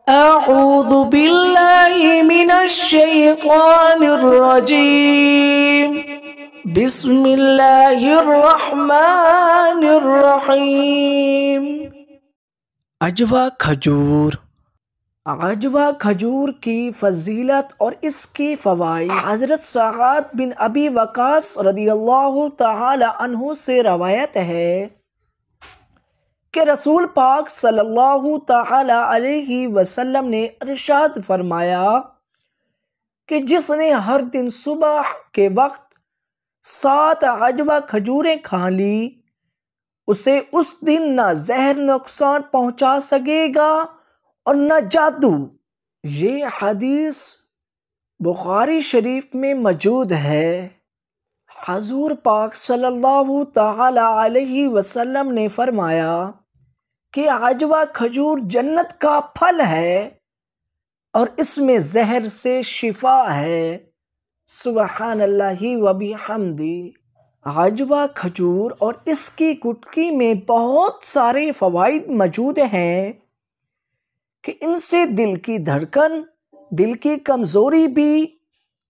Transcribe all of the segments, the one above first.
अऊज़ु बिल्लाहि मिनश्शैतानिर्रजीम। बिस्मिल्लाहिर्रहमानिर्रहीम। अजवा खजूर। अजवा खजूर की फजीलत और इसके फ़वाइद हज़रत सअद बिन अबी वक़ास रज़ियल्लाहु तआला अन्हु से रवायत है कि रसूल पाक सल्लल्लाहु तआला अलैहि वसल्लम ने इरशाद फरमाया कि जिसने हर दिन सुबह के वक्त 7 अजवा खजूरें खा ली उसे उस दिन न जहर नुकसान पहुंचा सकेगा और न जादू। ये हदीस बुखारी शरीफ में मौजूद है। हुज़ूर पाक सल्लल्लाहु तआला अलैहि वसल्लम ने फरमाया कि अजवा खजूर जन्नत का फल है और इसमें जहर से शिफा है। सुबहानल्लाहि व बिहम्दी। अजवा खजूर और इसकी गुटकी में बहुत सारे फ़वाइद मौजूद हैं कि इनसे दिल की धड़कन, दिल की कमज़ोरी भी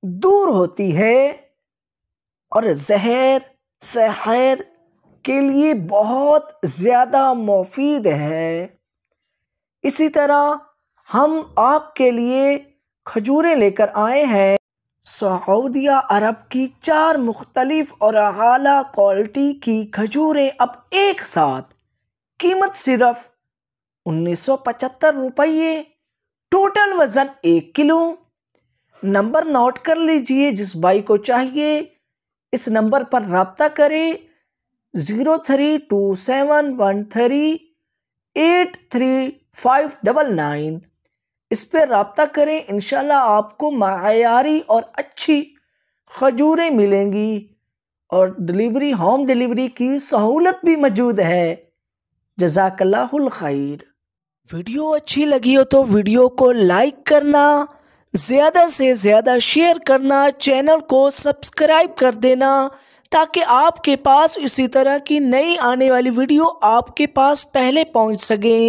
दूर होती है और ज़हर सेहर के लिए बहुत ज़्यादा मुफीद है। इसी तरह हम आपके लिए खजूरें लेकर आए हैं सऊदी अरब की 4 मुख्तलिफ और आला क्वालिटी की खजूरें अब एक साथ, कीमत सिर्फ 1975 रुपये, टोटल वज़न 1 किलो। नंबर नोट कर लीजिए, जिस भाई को चाहिए इस नंबर पर रब्ता करें 0327138359। इस पर रब्ता करें, इंशाल्लाह आपको मायारी और अच्छी खजूरें मिलेंगी और डिलीवरी, होम डिलीवरी की सहूलत भी मौजूद है। जज़ाकल्लाहुल खैर। वीडियो अच्छी लगी हो तो वीडियो को लाइक करना, ज़्यादा से ज़्यादा शेयर करना, चैनल को सब्सक्राइब कर देना ताकि आपके पास इसी तरह की नई आने वाली वीडियो आपके पास पहले पहुंच सके।